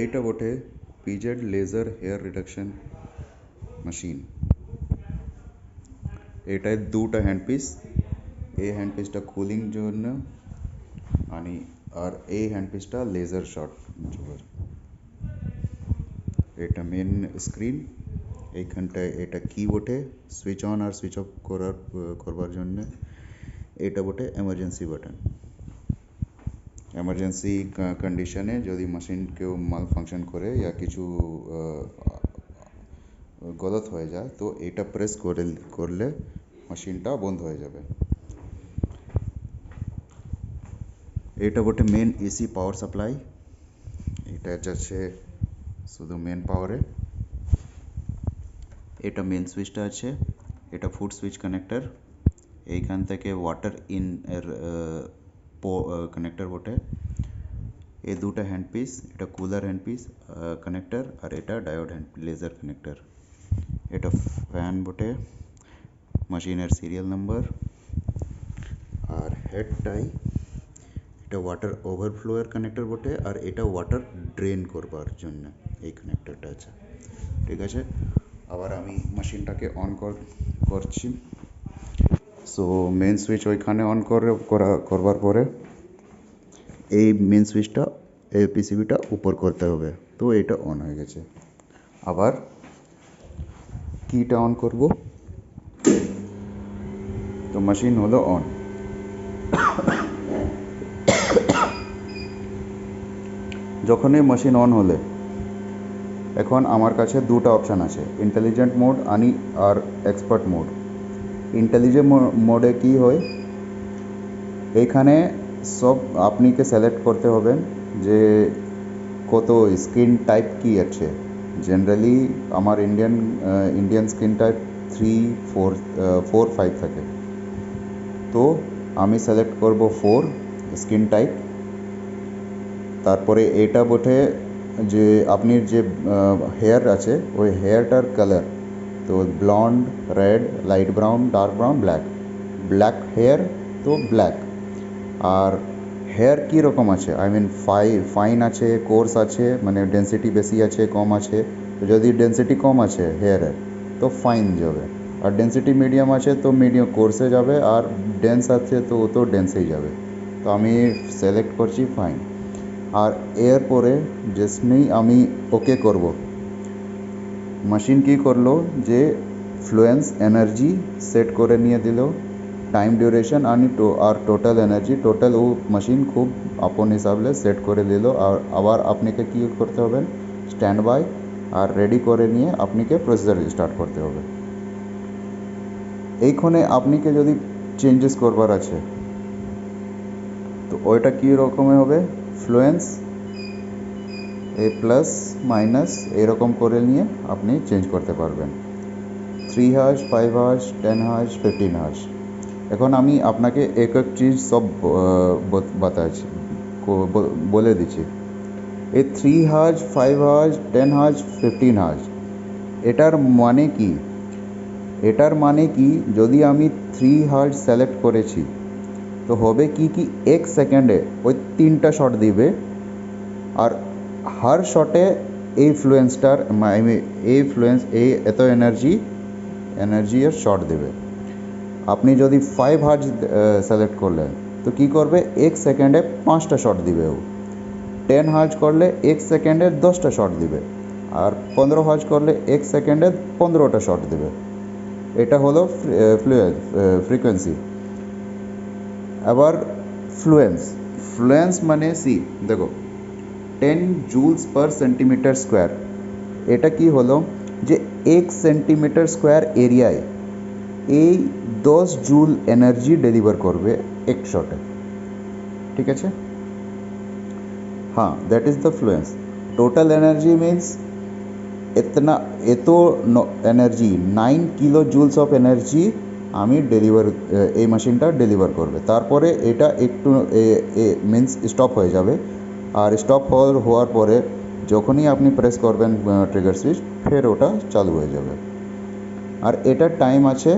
এইটা বটে PZ laser hair reduction machine. এটায় দুটা হ্যান্ডপিস, এই হ্যান্ডপিসটা কুলিং জন্য আর এই হ্যান্ডপিসটা লেজার শট জন্য। এটা মেন স্ক্রিন, এইখানটায় এটা কি বটে সুইচ অন আর সুইচ অফ করবার জন্য। এটা বটে এমার্জেন্সি বাটন। এমার্জেন্সি কন্ডিশনে যদি মেশিন কেউ মাল ফাংশন করে या কিছু গলত হয়ে যায় তো এটা প্রেস করলে মেশিনটা বন্ধ হয়ে যাবে। এটা বটে মেন এসি পাওয়ার সাপ্লাই। এটা যাচ্ছে শুধু মেন পাওয়ারে। এটা মেন সুইচটা আছে, এটা ফুট সুইচ কানেক্টর। এইখান থেকে ওয়াটার ইন এর কানেক্টর বটে। এই দুটা হ্যান্ডপিস, এটা কুলার হ্যান্ডপিস কানেক্টর আর এটা ডায়োড লেজার কানেক্টর। এটা ফ্যান বটে, মেশিনের সিরিয়াল নাম্বার আর হেডটাই এটা ওয়াটার ওভারফ্লোয়ের কানেক্টর বটে আর এটা ওয়াটার ড্রেন করবার জন্য এই কানেক্টরটা আছে। ঠিক আছে, আবার আমি মেশিনটাকে অন করছি। সো মেন সুইচ ওইখানে অন করবার পরে এই মেন সুইচটা এই পিসিবিটা উপর করতে হবে। তো এটা অন হয়ে গেছে। আবার কিটা অন করব, তো মেশিন হলো অন। যখনই মেশিন অন হলে এখন আমার কাছে দুটো অপশান আছে, ইন্টেলিজেন্ট মোড আর এক্সপার্ট মোড। ইন্টেলিজেন্ট মোডে কি হয়, এইখানে সব আপনিকে সিলেক্ট করতে হবে যে কত স্ক্রিন টাইপ কি আছে। জেনারেলি আমার ইন্ডিয়ান স্ক্রিন টাইপ 3, 4, 5 থাকে। তো আমি সিলেক্ট করব 4 স্ক্রিন টাইপ। তারপরে এটা বটে যে আপনি যে হেয়ার আছে ওই হেয়ারটার কালার, তো blonde, red, light brown, dark brown, black hair তো ব্ল্যাক। আর হেয়ার কী রকম আছে, আই মিন ফাইন আছে, কোর্স আছে, মানে ডেন্সিটি বেশি আছে কম আছে। তো যদি ডেন্সিটি কম আছে হেয়ারের তো ফাইন যাবে, আর ডেন্সিটি মিডিয়াম আছে তো মিডিয়াম কোর্সে যাবে, আর ডেন্স আছে তো ও তো ডেন্সেই যাবে। তো আমি সিলেক্ট করছি ফাইন। আর এরপরে যেসময়ই আমি ওকে করব, মেশিন কী করলো যে ফ্লুয়েন্স এনার্জি সেট করে নিয়ে দিল, টাইম ডিউরেশন আর টোটাল এনার্জি টোটাল ও মেশিন খুব আপন হিসাবে সেট করে দিল। আর আবার আপনাকে কী করতে হবে, স্ট্যান্ড বাই আর রেডি করে নিয়ে আপনাকে প্রসেসর স্টার্ট করতে হবে। এইখানে আপনাকে যদি চেঞ্জেস করবার আছে তো ওইটা কী রকমের হবে, ফ্লুয়েন্স প্লাস মাইনাস এরকম করে নিয়ে আপনি চেঞ্জ করতে পারবেন। 3 হার্জ, 5 হার্জ, 10 হার্জ, 15 হার্জ। এখন আমি আপনাকে এক এক চিজ সব বাতাচ্ছি, বলে দিচ্ছি। এই 3 হার্জ, 5 হার্জ, 10 হার্জ, 15 হার্জ এটার মানে কি, এটার মানে কি যদি আমি 3 হার্জ সিলেক্ট করেছি তো হবে কি এক সেকেন্ডে ওই 3টা শট দিবে। আর হার শটে এই ফ্লুয়েন্সটার এই এত এনার্জি এর শট দেবে। আপনি যদি 5 হার্জ সিলেক্ট করলেন তো কী করবে, এক সেকেন্ডে 5টা শট দিবে ও। 10 হার্জ করলে এক সেকেন্ডে 10টা শট দিবে, আর 15 হার্জ করলে এক সেকেন্ডে 15টা শট দেবে। এটা হলো ফ্রিকোয়েন্সি। আবার ফ্লুয়েন্স মানে দেখো 10 জুলস পার সেন্টিমিটার স্কোয়ার। এটা কি হলো যে 1 সেন্টিমিটার স্কোয়ার এরিয়ায় এই 10 জুল এনার্জি ডেলিভার করবে এক শটে। ঠিক আছে, हाँ that is the fluence. Total energy means এত energy 9 kilo joules of energy আমি এই মেশিনটা ডেলিভার করবে। তারপরে এটা একটু মিন্স স্টপ হয়ে যাবে, আর স্টপ হওয়ার পরে যখনই আপনি প্রেস করবেন ট্রিগার সুইচ ফের ওটা চালু হয়ে যাবে। আর এটার টাইম আছে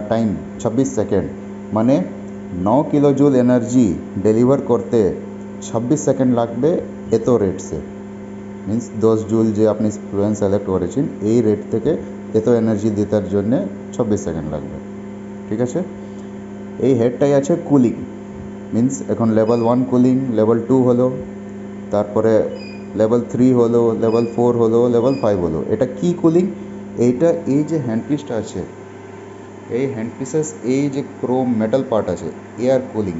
26 সেকেন্ড, মানে 9 কিলো জুল এনার্জি ডেলিভার করতে 26 সেকেন্ড লাগবে এত রেট সে। মিন্স 10 জুল যে আপনি ফ্লুয়েন্স সিলেক্ট করেছেন এই রেট থেকে এত এনার্জি দেওয়ার জন্য 26 সেকেন্ড লাগবে। ঠিক আছে, এই হেডটাই আছে কুলিং, মিন্স এখন লেভেল 1 কুলিং, লেভেল 2 হলো, তারপরে লেভেল 3 হলো, লেভেল 4 হলো, লেভেল 5 হলো। এটা কি কুলিং? এইটা এই যে হ্যান্ডপিসটা আছে, এই হ্যান্ডপিসের এই যে ক্রোম মেটাল পার্ট আছে, এয়ার কুলিং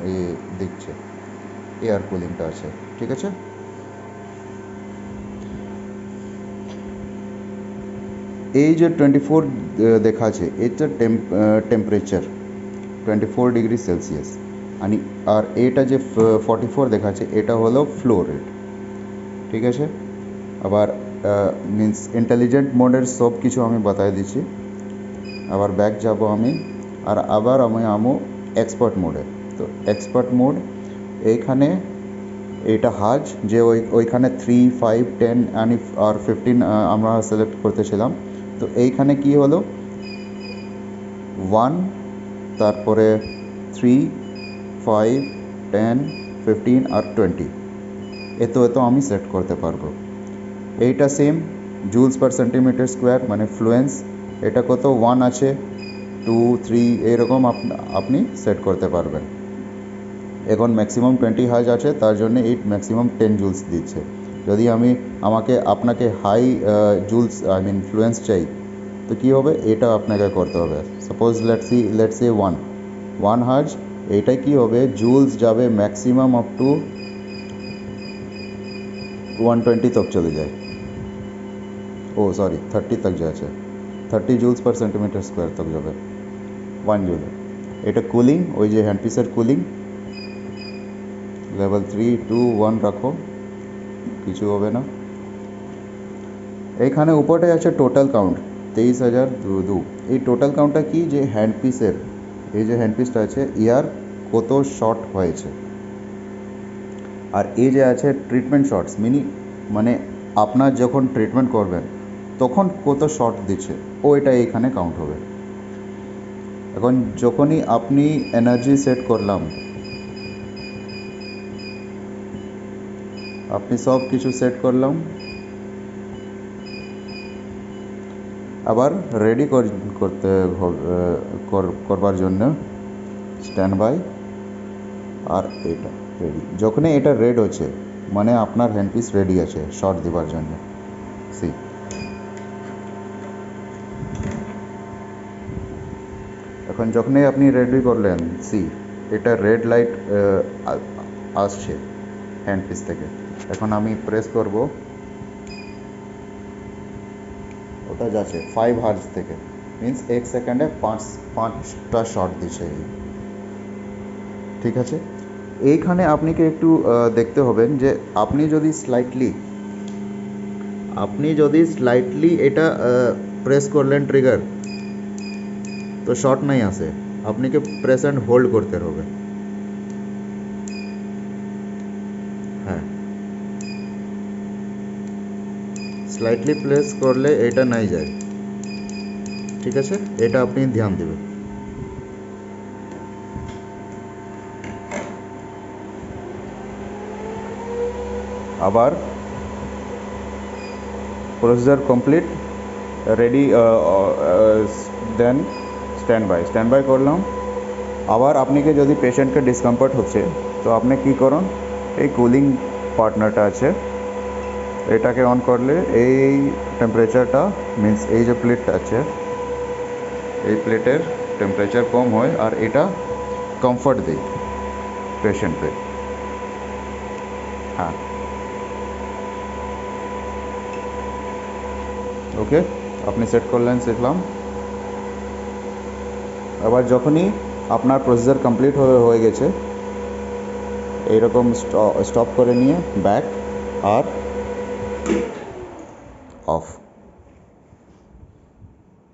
এই দেখছে, এয়ার কুলিংটা আছে। ঠিক আছে, এই যে 24 দেখা আছে এটা টেম্পারেচার 24 ডিগ্রি সেলসিয়াস, আর এটা যে 44 দেখাচ্ছে এটা হলো ফ্লো রেট। ঠিক আছে, আবার মিন্স ইন্টেলিজেন্ট মোডের সব কিছু আমি বাতাই দিচ্ছি। আবার ব্যাক যাব আমি, আর আবার আমি আমো এক্সপার্ট মোডে। তো এক্সপার্ট মোড এইখানে এটা হাজ যে ওইখানে 3, 5, 10 আর 15 আমরা সিলেক্ট করতেছিলাম। তো এইখানে কি হলো 1, তারপরে 3, 5, 10, 15 আর 20 এত আমি সেট করতে পারবো। এইটা সেম জুলস পার সেন্টিমিটার স্কোয়ার মানে ফ্লুয়েন্স, এটা কত 1 আছে, 2, 3 এরকম আপনি সেট করতে পারবেন। এখন ম্যাক্সিমাম 20 হাজ আছে, তার জন্য এই ম্যাক্সিমাম 10 জুলস দিচ্ছে। যদি আপনাকে হাই জুলস ফ্লুয়েন্স চাই, তো কী হবে, এটা আপনাকে করতে হবে। সাপোজ লেটস সে 1 হাজ, এইটাই কি হবে, জুলস যাবে ম্যাক্সিমাম আপ টু 120 তক চলে যায়, 30 তক যাচ্ছে, 30 জুলস পার সেন্টিমিটার স্কোয়ার তক যাবে 1 জুলে। এটা কুলিং, ওই যে হ্যান্ডপিসের কুলিং, লেভেল 3, 2, 1 রাখো, কিছু হবে না। এইখানে উপরটাই আছে টোটাল কাউন্ট 23,002। এই টোটাল কাউন্টটা কি, যে হ্যান্ডপিসের এই যে হ্যান্ডপিসটা আছে ইয়ার কত শর্ট হয়েছে, আর এই যে আছে ট্রিটমেন্ট শর্টস মানে আপনার যখন ট্রিটমেন্ট করবেন তখন কত শর্ট দিচ্ছে ওইটা এইখানে কাউন্ট হবে। এখন যখনই আপনি এনার্জি সেট করলাম, আপনি সব কিছু সেট করলাম, আবার রেডি করবার জন্য স্ট্যান্ড বাই, আর এটা রেডি। যখনই এটা রেড হচ্ছে মানে আপনার হ্যান্ডপিস রেডি আছে শর্ট দেওয়ার জন্য। সি, এখন যখনই আপনি রেডি করলেন, সি এটা রেড লাইট আসছে হ্যান্ডপিস থেকে। এখন আমি প্রেস করব, ওটা যাচ্ছে 5 হার্জ থেকে, মিন্স 1 সেকেন্ডে 5টা শট দিচ্ছে। ঠিক আছে, এইখানে আপনাকে একটু দেখতে হবেন যে আপনি যদি স্লাইটলি এটা প্রেস করলেন ট্রিগার, তো শর্ট নাই আসে, আপনাকে প্রেস অ্যান্ড হোল্ড করতে হবে। হ্যাঁ, স্লাইটলি প্রেস করলে এটা নাই যায়। ঠিক আছে, এটা আপনি ধ্যান দেবেন। আবার procedure complete, ready, then stand by করলাম। আবার আপনাকে যদি পেশেন্টকে ডিসকমফর্ট হচ্ছে, তো আপনি কি করুন, এই কুলিং পার্টনারটা আছে এটাকে অন করলে এই টেম্পারেচারটা, মিন্স এই যে প্লেটটা আছে এই প্লেটের টেম্পারেচার কম হয়, আর এটা কমফর্ট দেয় পেশেন্টকে। হ্যাঁ, ওকে, আপনি সেট করলেন, শিখলাম। আবার যখনই আপনার প্রসিজার কমপ্লিট হয়ে গেছে, এইরকম স্টপ করে নিয়ে ব্যাক আর অফ।